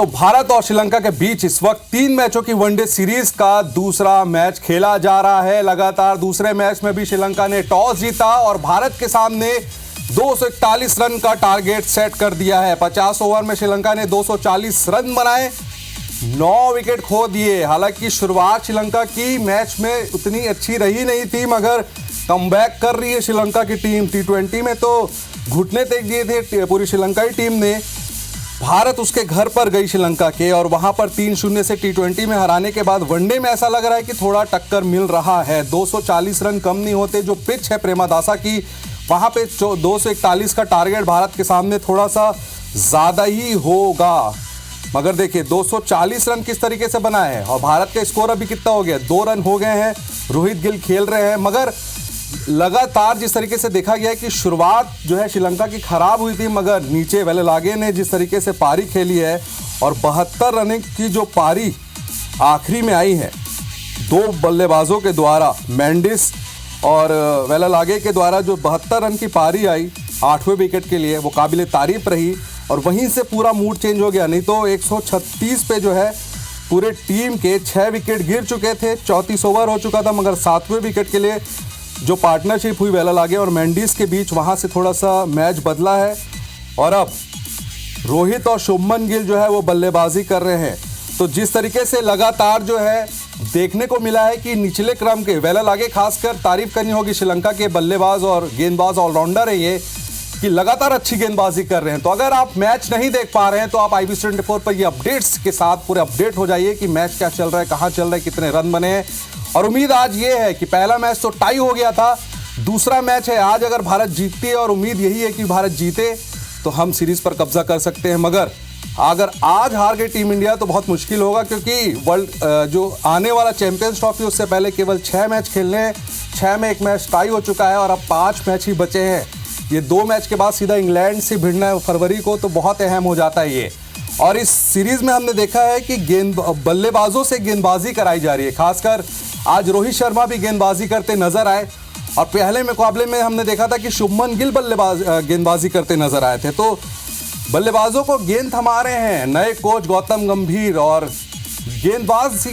तो भारत और श्रीलंका के बीच इस वक्त 3 मैचों की वनडे सीरीज का दूसरा मैच खेला जा रहा है। लगातार दूसरे मैच में भी श्रीलंका ने टॉस जीता और भारत के सामने 241 रन का टारगेट सेट कर दिया है। 50 ओवर में श्रीलंका ने 240 रन बनाए, 9 विकेट खो दिए। हालांकि शुरुआत श्रीलंका की मैच में उतनी अच्छी रही नहीं थी, मगर कमबैक कर रही है श्रीलंका की टीम। टी20 में तो घुटने टेक दिए थे पूरी श्रीलंकाई टीम ने। भारत उसके घर पर गई श्रीलंका के और वहां पर 3-0 से टी20 में हराने के बाद वनडे में ऐसा लग रहा है कि थोड़ा टक्कर मिल रहा है। 240 रन कम नहीं होते। जो पिच है प्रेमदासा की, वहां पे 241 का टारगेट भारत के सामने थोड़ा सा ज्यादा ही होगा। मगर देखिए 240 रन किस तरीके से बना है और भारत का स्कोर अभी कितना हो गया, 2 रन हो गए हैं। रोहित गिल खेल रहे हैं, मगर लगातार जिस तरीके से देखा गया है कि शुरुआत जो है श्रीलंका की खराब हुई थी, मगर नीचे वेलेलागे ने जिस तरीके से पारी खेली है और 72 रन की जो पारी आखिरी में आई है, 2 बल्लेबाजों के द्वारा, मेंडिस और वेलेलागे के द्वारा जो 72 रन की पारी आई 8वें विकेट के लिए, वो काबिले तारीफ रही। और वहीं से पूरा मूड चेंज हो गया। नहीं तो 136 पे जो है पूरे टीम के 6 विकेट गिर चुके थे। 34 ओवर हो चुका था, मगर 7वें विकेट के लिए जो पार्टनरशिप हुई वेलेलागे और मेंडिस के बीच, वहां से थोड़ा सा मैच बदला है। और अब रोहित और शुभमन गिल जो है वो बल्लेबाजी कर रहे हैं। तो जिस तरीके से लगातार जो है देखने को मिला है कि निचले क्रम के वेलेलागे, खासकर तारीफ करनी होगी श्रीलंका के बल्लेबाज और गेंदबाज ऑलराउंडर है ये, कि लगातार अच्छी गेंदबाजी कर रहे हैं। तो अगर आप मैच नहीं देख पा रहे हैं तो आप IBC24 पर ये अपडेट्स के साथ पूरे अपडेट हो जाइए कि मैच क्या चल रहा है, कहां चल रहा है, कितने रन बने हैं। और उम्मीद आज ये है कि पहला मैच तो टाई हो गया था, दूसरा मैच है आज अगर भारत जीतती है, और उम्मीद यही है कि भारत जीते तो हम सीरीज पर कब्जा कर सकते हैं। मगर अगर आज हार गई टीम इंडिया तो बहुत मुश्किल होगा, क्योंकि वर्ल्ड जो आने वाला चैंपियंस ट्रॉफी उससे पहले केवल 6 मैच खेलने हैं। 6 में 1 मैच टाई हो चुका है और अब 5 मैच ही बचे हैं। ये 2 मैच के बाद सीधा इंग्लैंड से भिड़ना है फरवरी को, तो बहुत अहम हो जाता है ये। और इस सीरीज में हमने देखा है कि बल्लेबाजों से गेंदबाजी कराई जा रही है। खासकर आज रोहित शर्मा भी गेंदबाजी करते नजर आए और पहले मुकाबले में हमने देखा था कि शुभमन गिल गेंदबाजी करते नजर आए थे। तो बल्लेबाजों को गेंद थमा रहे हैं नए कोच गौतम गंभीर, और गेंदबाज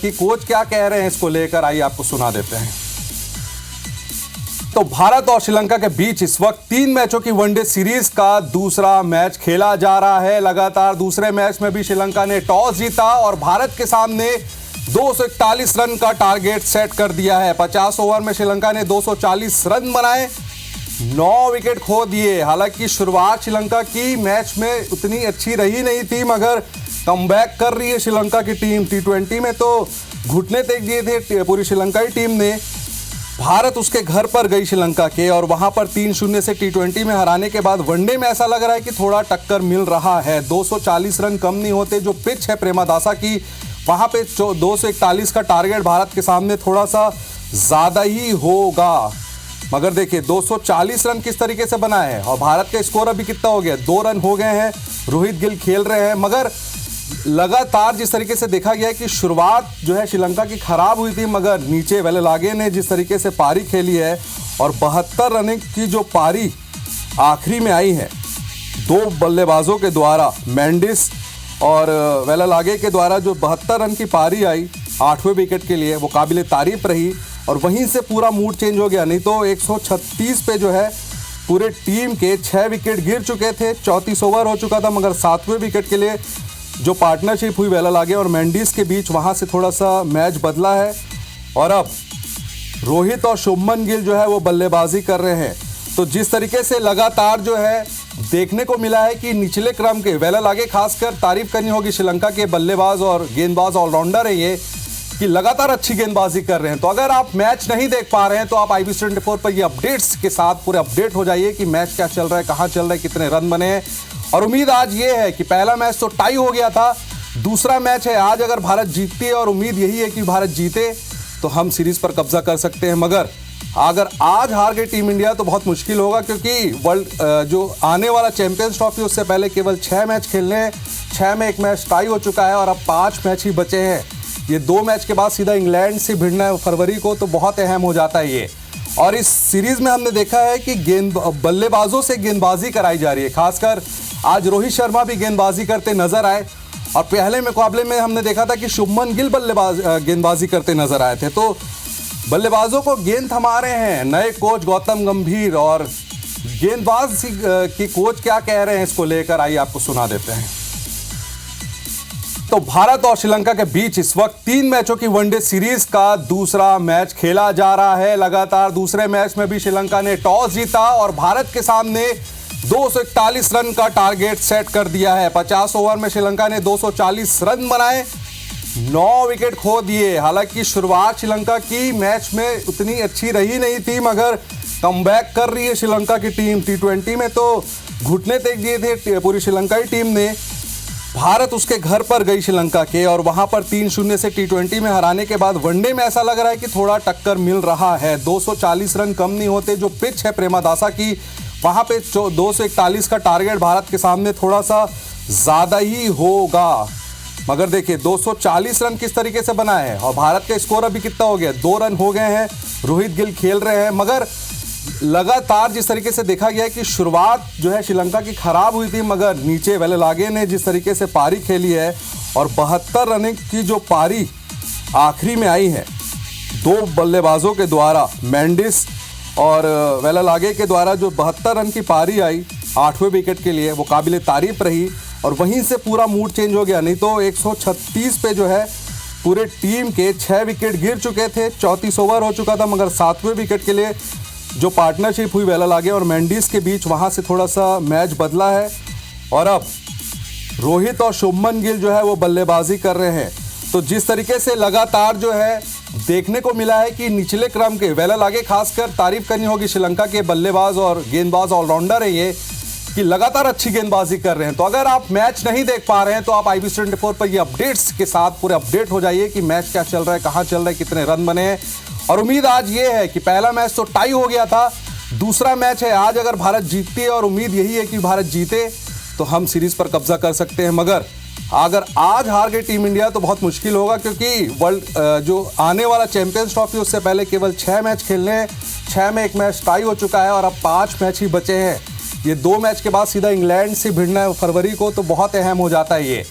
की कोच क्या कह रहे हैं इसको लेकर आइए आपको सुना देते हैं। तो भारत और श्रीलंका के बीच इस वक्त 3 मैचों की वनडे सीरीज का दूसरा मैच खेला जा रहा है। लगातार दूसरे मैच में भी श्रीलंका ने टॉस जीता और भारत के सामने 241 रन का टारगेट सेट कर दिया है। 50 ओवर में श्रीलंका ने 240 रन बनाए, 9 विकेट खो दिए। हालांकि शुरुआत श्रीलंका की मैच में उतनी अच्छी रही नहीं थी, मगर कमबैक कर रही है श्रीलंका की टीम। टी20 में तो घुटने टेक दिए थे पूरी श्रीलंकाई टीम ने। भारत उसके घर पर गई श्रीलंका के और वहां पर 3-0 से टी20 में हराने के बाद वनडे में ऐसा लग रहा है कि थोड़ा टक्कर मिल रहा है। 240 रन कम नहीं होते। जो पिच है प्रेमदासा की, वहां पे 241 का टारगेट भारत के सामने थोड़ा सा ज्यादा ही होगा। मगर देखिए 240 रन किस तरीके से बना है और भारत का स्कोर अभी कितना हो गया, 2 रन हो गए हैं। रोहित गिल खेल रहे हैं, मगर लगातार जिस तरीके से देखा गया है कि शुरुआत जो है श्रीलंका की खराब हुई थी, मगर नीचे वेलेलागे ने जिस तरीके से पारी खेली है और 72 रन की जो पारी आखिरी में आई है, 2 बल्लेबाजों के द्वारा, मेंडिस और वेलेलागे के द्वारा जो 72 रन की पारी आई 8वें विकेट के लिए, वो काबिले तारीफ रही। और वहीं से पूरा मूड चेंज हो गया। नहीं तो 136 पे जो है पूरे टीम के 6 विकेट गिर चुके थे। 34 ओवर हो चुका था, मगर 7वें विकेट के लिए जो पार्टनरशिप हुई वेलेलागे और मेंडिस के बीच, वहां से थोड़ा सा मैच बदला है। और अब रोहित और शुभमन गिल जो है वो बल्लेबाजी कर रहे हैं। तो जिस तरीके से लगातार जो है देखने को मिला है कि निचले क्रम के वेलेलागे, खासकर तारीफ करनी होगी श्रीलंका के बल्लेबाज और गेंदबाज ऑलराउंडर है ये, कि लगातार अच्छी गेंदबाजी कर रहे हैं। तो अगर आप मैच नहीं देख पा रहे हैं तो आप IBC24 पर ये अपडेट्स के साथ पूरे अपडेट हो जाइए कि मैच क्या चल रहा है, कहां चल रहा है, कितने रन बने हैं। और उम्मीद आज ये है कि पहला मैच तो टाई हो गया था, दूसरा मैच है आज अगर भारत जीतती है, और उम्मीद यही है कि भारत जीते तो हम सीरीज पर कब्जा कर सकते हैं। मगर अगर आज हार गई टीम इंडिया तो बहुत मुश्किल होगा, क्योंकि वर्ल्ड जो आने वाला चैंपियंस ट्रॉफी उससे पहले केवल 6 मैच खेलने हैं। 6 में 1 मैच टाई हो चुका है और अब 5 मैच ही बचे हैं। ये 2 मैच के बाद सीधा इंग्लैंड से भिड़ना है फरवरी को, तो बहुत अहम हो जाता है ये। और इस सीरीज में हमने देखा है कि बल्लेबाजों से गेंदबाजी कराई जा रही है। खासकर आज रोहित शर्मा भी गेंदबाजी करते नजर आए और पहले मुकाबले में हमने देखा था कि शुभमन गिल गेंदबाजी करते नजर आए थे। तो बल्लेबाजों को गेंद थमा रहे हैं नए कोच गौतम गंभीर, और गेंदबाज की कोच क्या कह रहे हैं इसको लेकर आइए आपको सुना देते हैं। तो भारत और श्रीलंका के बीच इस वक्त 3 मैचों की वनडे सीरीज का दूसरा मैच खेला जा रहा है। लगातार दूसरे मैच में भी श्रीलंका ने टॉस जीता और भारत के सामने 241 रन का टारगेट सेट कर दिया है। 50 ओवर में श्रीलंका ने 240 रन बनाए, 9 विकेट खो दिए। हालांकि शुरुआत श्रीलंका की मैच में उतनी अच्छी रही नहीं थी, मगर कमबैक कर रही है श्रीलंका की टीम। T20 में तो घुटने टेक दिए थे पूरी श्रीलंकाई टीम ने। भारत उसके घर पर गई श्रीलंका के, और वहां पर 3-0 से T20 में हराने के बाद वनडे में ऐसा लग रहा है कि थोड़ा टक्कर मिल रहा है। 240 रन कम नहीं होते। जो पिच है प्रेमदासा की, वहां पे 241 का टारगेट भारत के सामने थोड़ा सा ज्यादा ही होगा। मगर देखिए 240 रन किस तरीके से बना है, और भारत का स्कोर अभी कितना हो गया, 2 रन हो गए हैं। रोहित गिल खेल रहे हैं, मगर लगातार जिस तरीके से देखा गया है कि शुरुआत जो है श्रीलंका की खराब हुई थी, मगर नीचे वेलेलागे ने जिस तरीके से पारी खेली है, और 72 रन की जो पारी आखिरी में आई है 2 बल्लेबाजों के द्वारा, मेंडिस और वेलेलागे के द्वारा जो 72 रन की पारी आई 8वें विकेट के लिए, वो काबिल तारीफ रही। और वहीं से पूरा मूड चेंज हो गया, नहीं तो 136 पे जो है पूरे टीम के 6 विकेट गिर चुके थे। 34 ओवर हो चुका था, मगर 7वें विकेट के लिए जो पार्टनरशिप हुई वेलेलागे और मेंडिस के बीच, वहां से थोड़ा सा मैच बदला है। और अब रोहित और शुभमन गिल जो है वो बल्लेबाजी कर रहे हैं। तो जिस तरीके से लगातार जो है देखने को मिला है कि निचले क्रम के वेलेलागे, खासकर तारीफ करनी होगी श्रीलंका के बल्लेबाज और गेंदबाज ऑलराउंडर है ये, कि लगातार अच्छी गेंदबाजी कर रहे हैं। तो अगर आप मैच नहीं देख पा रहे हैं तो आप IBC24 पर ये अपडेट्स के साथ पूरे अपडेट हो जाइए कि मैच क्या चल रहा है, कहां चल रहा है, कितने रन बने हैं। और उम्मीद आज ये है कि पहला मैच तो टाई हो गया था, दूसरा मैच है आज अगर भारत जीतती है, और उम्मीद यही है कि भारत जीते तो हम सीरीज पर कब्जा कर सकते हैं। मगर अगर आज हार गई टीम इंडिया तो बहुत मुश्किल होगा, क्योंकि वर्ल्ड जो आने वाला चैंपियंस ट्रॉफी उससे पहले केवल 6 मैच खेलने हैं। 6 में 1 मैच टाई हो चुका है और अब 5 मैच ही बचे हैं। ये 2 मैच के बाद सीधा इंग्लैंड से भिड़ना है फरवरी को, तो बहुत अहम हो जाता है ये।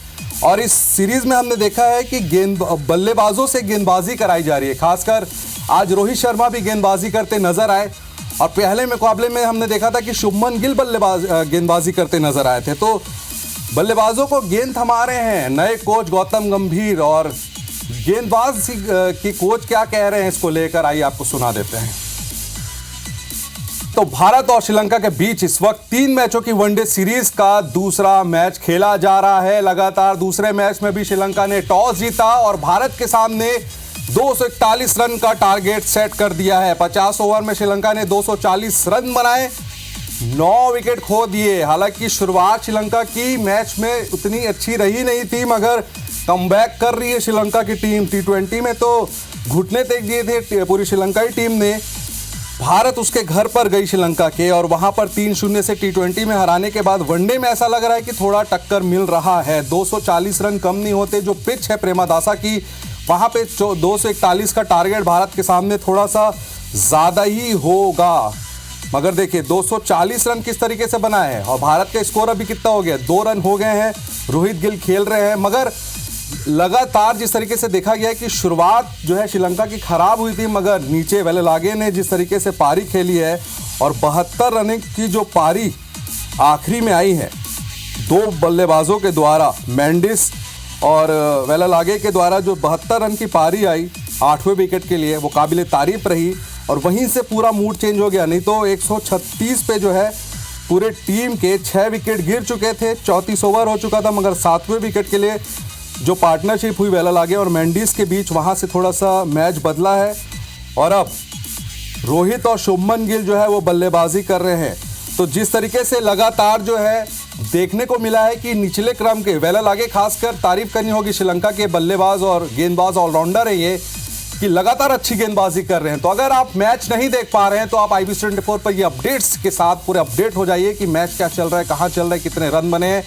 और इस सीरीज में हमने देखा है कि बल्लेबाजों से गेंदबाजी कराई जा रही है। खासकर आज रोहित शर्मा भी गेंदबाजी करते नजर आए, और पहले मुकाबले में हमने देखा था कि शुभमन गिल गेंदबाजी करते नजर आए थे। तो बल्लेबाजों को गेंद थमा रहे हैं नए कोच गौतम गंभीर, और गेंदबाज की कोच क्या कह रहे हैं इसको लेकर आइए आपको सुना देते हैं। तो भारत और श्रीलंका के बीच इस वक्त 3 मैचों की वनडे सीरीज का दूसरा मैच खेला जा रहा है। लगातार दूसरे मैच में भी श्रीलंका ने टॉस जीता और भारत के सामने 241 रन का टारगेट सेट कर दिया है। 50 ओवर में श्रीलंका ने 240 रन बनाए, 9 विकेट खो दिए। हालांकि शुरुआत श्रीलंका की मैच में उतनी अच्छी रही नहीं थी, मगर कमबैक कर रही है श्रीलंका की टीम। T20 में तो घुटने टेक दिए थे पूरी श्रीलंकाई टीम ने। भारत उसके घर पर गई श्रीलंका के, और वहां पर 3-0 से T20 में हराने के बाद वनडे में ऐसा लग रहा है कि थोड़ा टक्कर मिल रहा है। 240 रन कम नहीं होते। जो पिच है प्रेमदासा की, वहां पे 241 का टारगेट भारत के सामने थोड़ा सा ज्यादा ही होगा। मगर देखिए 240 रन किस तरीके से बना है, और भारत का स्कोर अभी कितना हो गया, 2 रन हो गए हैं। रोहित गिल खेल रहे हैं, मगर लगातार जिस तरीके से देखा गया है कि शुरुआत जो है श्रीलंका की खराब हुई थी, मगर नीचे वेलेलागे ने जिस तरीके से पारी खेली है, और 72 रन की जो पारी आखिरी में आई है 2 बल्लेबाजों के द्वारा, मेंडिस और वेलेलागे के द्वारा जो 72 रन की पारी आई 8वें विकेट के लिए, वो काबिल तारीफ रही। और वहीं से पूरा मूड चेंज हो गया, नहीं तो 136 पे जो है पूरे टीम के 6 विकेट गिर चुके थे। 34 ओवर हो चुका था, मगर 7वें विकेट के लिए जो पार्टनरशिप हुई वेलेलागे और मेंडिस के बीच, वहां से थोड़ा सा मैच बदला है। और अब रोहित और शुभमन गिल जो है वो बल्लेबाजी कर रहे हैं। तो जिस तरीके से लगातार जो है देखने को मिला है कि निचले क्रम के वेलेलागे, खासकर तारीफ करनी होगी श्रीलंका के बल्लेबाज और गेंदबाज ऑलराउंडर है ये, कि लगातार अच्छी गेंदबाजी कर रहे हैं। तो अगर आप मैच नहीं देख पा रहे हैं तो आप IBC24 पर ये अपडेट्स के साथ पूरे अपडेट हो जाइए कि मैच क्या चल रहा है, कहां चल रहा है, कितने रन बने हैं।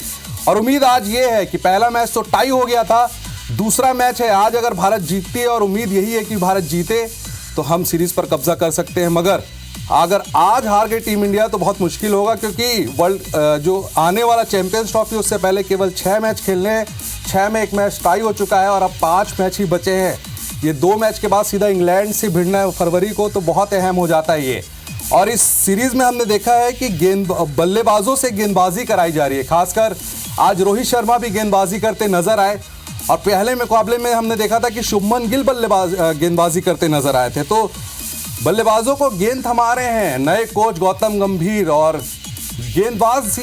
और उम्मीद आज ये है कि पहला मैच तो टाई हो गया था, दूसरा मैच है आज अगर भारत जीतती है, और उम्मीद यही है कि भारत जीते तो हम सीरीज पर कब्जा कर सकते हैं। मगर अगर आज हार गई टीम इंडिया तो बहुत मुश्किल होगा, क्योंकि वर्ल्ड जो आने वाला चैंपियंस ट्रॉफी उससे पहले केवल 6 मैच खेलने हैं। 6 में एक मैच टाई हो चुका है और अब 5 मैच ही बचे हैं। ये 2 मैच के बाद सीधा इंग्लैंड से भिड़ना है फरवरी को, तो बहुत अहम हो जाता है ये। और इस सीरीज में हमने देखा है कि बल्लेबाजों से गेंदबाजी कराई जा रही है। खासकर आज रोहित शर्मा भी गेंदबाजी करते नजर आए और पहले मुकाबले में हमने देखा था कि शुभमन गिल गेंदबाजी करते नजर आए थे। तो बल्लेबाजों को गेंद थमा रहे हैं नए कोच गौतम गंभीर, और गेंदबाज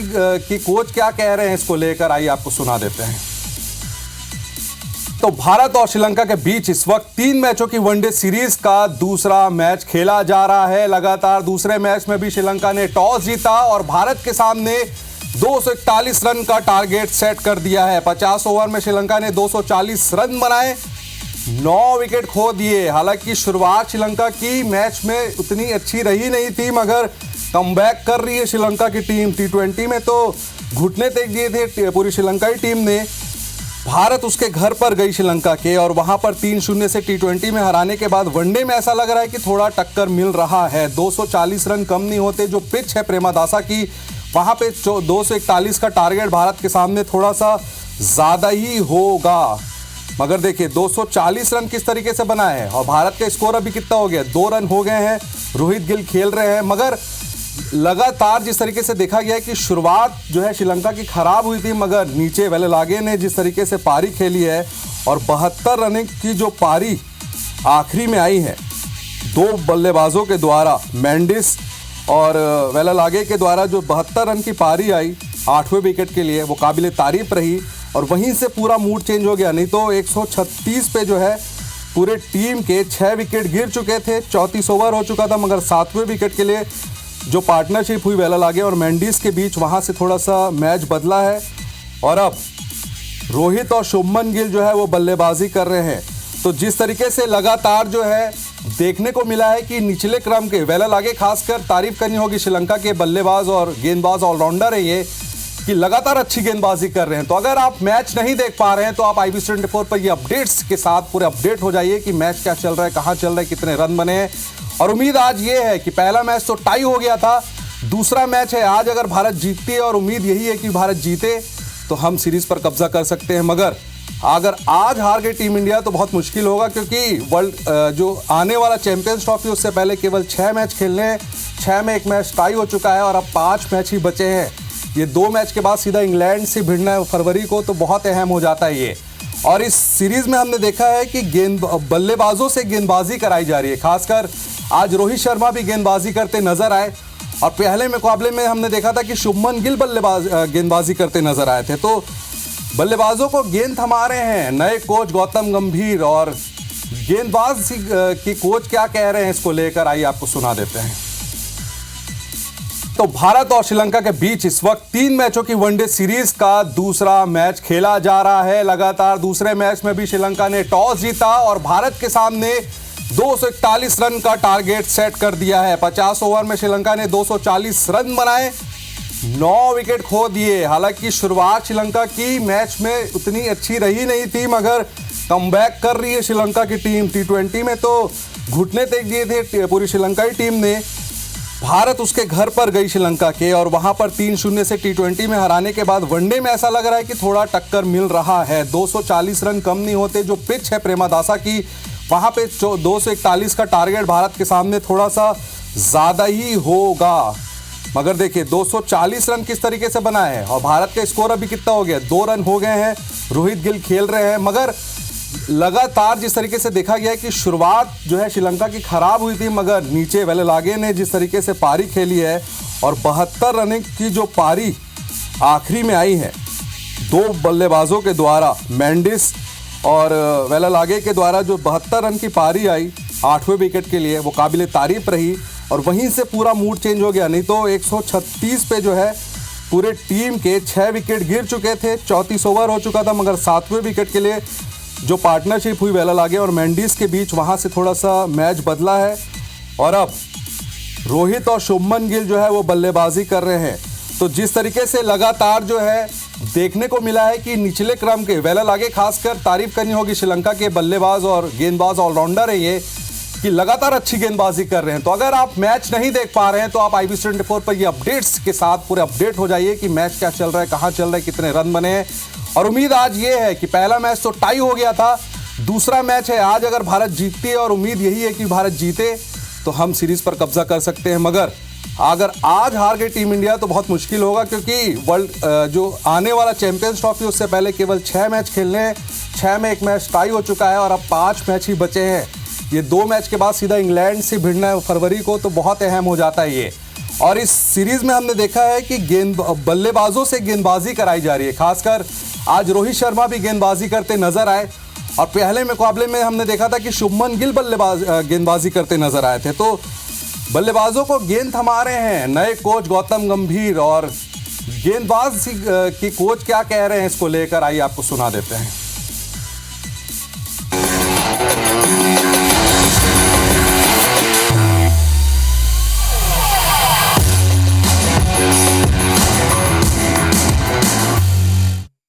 की कोच क्या कह रहे हैं इसको लेकर आइए आपको सुना देते हैं। तो भारत और श्रीलंका के बीच इस वक्त 3 मैचों की वनडे सीरीज का दूसरा मैच खेला जा रहा है। लगातार दूसरे मैच में भी श्रीलंका ने टॉस जीता और भारत के सामने 241 रन का टारगेट सेट कर दिया है। 50 ओवर में श्रीलंका ने 240 रन बनाए, 9 विकेट खो दिए। हालांकि शुरुआत श्रीलंका की मैच में उतनी अच्छी रही नहीं थी, मगर कमबैक कर रही है श्रीलंका की टीम। T20 में तो घुटने टेक दिए थे पूरी श्रीलंकाई टीम ने। भारत उसके घर पर गई श्रीलंका के और वहां पर 3-0 से T20 में हराने के बाद वनडे में ऐसा लग रहा है कि थोड़ा टक्कर मिल रहा है। 240 रन कम नहीं होते। जो पिच है प्रेमदासा की, वहां पे 241 का टारगेट भारत के सामने थोड़ा सा ज्यादा ही होगा। मगर देखिए 240 रन किस तरीके से बना है और भारत का स्कोर अभी कितना हो गया, 2 रन हो गए हैं। रोहित गिल खेल रहे हैं, मगर लगातार जिस तरीके से देखा गया है कि शुरुआत जो है श्रीलंका की खराब हुई थी, मगर नीचे वेलेलागे ने जिस तरीके से पारी खेली है और 72 रन की जो पारी आखिरी में आई है 2 बल्लेबाजों के द्वारा, मेंडिस और वेलेलागे के द्वारा जो 72 रन की पारी आई 8वें विकेट के लिए, वो काबिल तारीफ रही। और वहीं से पूरा मूड चेंज हो गया, नहीं तो 136 पे जो है पूरे टीम के 6 विकेट गिर चुके थे। 34 ओवर हो चुका था, मगर 7वें विकेट के लिए जो पार्टनरशिप हुई वेलेलागे और मेंडिस के बीच, वहां से थोड़ा सा मैच बदला है। और अब रोहित और शुभमन गिल जो है वो बल्लेबाजी कर रहे हैं। तो जिस तरीके से लगातार जो है देखने को मिला है कि निचले क्रम के वेलेलागे, खासकर तारीफ करनी होगी श्रीलंका के बल्लेबाज और गेंदबाज ऑलराउंडर है ये, कि लगातार अच्छी गेंदबाजी कर रहे हैं। तो अगर आप मैच नहीं देख पा रहे हैं तो आप IBC24 पर ये अपडेट्स के साथ पूरे अपडेट हो जाइए कि मैच क्या चल रहा है, कहां चल रहा है, कितने रन बने हैं। और उम्मीद आज ये है कि पहला मैच तो टाई हो गया था, दूसरा मैच है आज, अगर भारत जीतती है और उम्मीद यही है कि भारत जीते तो हम सीरीज पर कब्जा कर सकते हैं। मगर अगर आज हार गई टीम इंडिया तो बहुत मुश्किल होगा, क्योंकि वर्ल्ड जो आने वाला चैंपियंस ट्रॉफी उससे पहले केवल 6 मैच खेलने हैं। 6 में एक मैच टाई हो चुका है और अब 5 मैच ही बचे हैं। ये 2 मैच के बाद सीधा इंग्लैंड से भिड़ना है फरवरी को, तो बहुत अहम हो जाता है ये। और इस सीरीज में हमने देखा है कि बल्लेबाजों से गेंदबाजी कराई जा रही है। खासकर आज रोहित शर्मा भी गेंदबाजी करते नजर आए और पहले मुकाबले में हमने देखा था कि शुभमन गिल गेंदबाजी करते नजर आए थे। तो बल्लेबाजों को गेंद थमा रहे हैं नए कोच गौतम गंभीर, और गेंदबाज की कोच क्या कह रहे हैं इसको लेकर आइए आपको सुना देते हैं। तो भारत और श्रीलंका के बीच इस वक्त 3 मैचों की वनडे सीरीज का दूसरा मैच खेला जा रहा है। लगातार दूसरे मैच में भी श्रीलंका ने टॉस जीता और भारत के सामने 241 रन का टारगेट सेट कर दिया है। 50 ओवर में श्रीलंका ने 240 रन बनाए, 9 विकेट खो दिए। हालांकि शुरुआत श्रीलंका की मैच में उतनी अच्छी रही नहीं थी, मगर कमबैक कर रही है श्रीलंका की टीम। T20 में तो घुटने टेक दिए थे पूरी श्रीलंकाई टीम ने। भारत उसके घर पर गई श्रीलंका के और वहां पर 3-0 से T20 में हराने के बाद वनडे में ऐसा लग रहा है कि थोड़ा टक्कर मिल रहा है। 240 रन कम नहीं होते। जो पिच है प्रेमदासा की, वहां पे 241 का टारगेट भारत के सामने थोड़ा सा ज्यादा ही होगा। मगर देखिए 240 रन किस तरीके से बना है और भारत का स्कोर अभी कितना हो गया, 2 रन हो गए हैं। रोहित गिल खेल रहे हैं, मगर लगातार जिस तरीके से देखा गया है कि शुरुआत जो है श्रीलंका की खराब हुई थी, मगर नीचे वेलेलागे ने जिस तरीके से पारी खेली है और 72 रन की जो पारी आखिरी में आई है 2 बल्लेबाजों के द्वारा, मेंडिस और वेलेलागे के द्वारा जो 72 रन की पारी आई 8वें विकेट के लिए, वो काबिल तारीफ रही। और वहीं से पूरा मूड चेंज हो गया, नहीं तो 136 पे जो है पूरे टीम के 6 विकेट गिर चुके थे। 34 ओवर हो चुका था, मगर 7वें विकेट के लिए जो पार्टनरशिप हुई वेलेलागे और मेंडिस के बीच, वहां से थोड़ा सा मैच बदला है। और अब रोहित और शुभमन गिल जो है वो बल्लेबाजी कर रहे हैं। तो जिस तरीके से लगातार जो है देखने को मिला है कि निचले क्रम के वेलेलागे, खासकर तारीफ करनी होगी श्रीलंका के बल्लेबाज और गेंदबाज ऑलराउंडर है ये, कि लगातार अच्छी गेंदबाजी कर रहे हैं। तो अगर आप मैच नहीं देख पा रहे हैं तो आप IBC24 पर ये अपडेट्स के साथ पूरे अपडेट हो जाइए कि मैच क्या चल रहा है, कहां चल रहा है, कितने रन बने हैं। और उम्मीद आज ये है कि पहला मैच तो टाई हो गया था, दूसरा मैच है आज, अगर भारत जीतती है और उम्मीद यही है कि भारत जीते तो हम सीरीज पर कब्जा कर सकते हैं। मगर अगर आज हार गई टीम इंडिया तो बहुत मुश्किल होगा, क्योंकि वर्ल्ड जो आने वाला चैंपियंस ट्रॉफी उससे पहले केवल 6 मैच खेलने हैं, 6 में 1 मैच टाई हो चुका है और अब 5 मैच ही बचे हैं। ये 2 मैच के बाद सीधा इंग्लैंड से भिड़ना है फरवरी को, तो बहुत अहम हो जाता है ये। और इस सीरीज में हमने देखा है कि बल्लेबाजों से गेंदबाजी कराई जा रही है, खासकर आज रोहित शर्मा भी गेंदबाजी करते नजर आए और पहले मुकाबले में हमने देखा था कि शुभमन गिल गेंदबाजी करते नजर आए थे। तो बल्लेबाजों को गेंद थमा रहे हैं नए कोच गौतम गंभीर, और गेंदबाज की कोच क्या कह रहे हैं इसको लेकर आइए आपको सुना देते हैं।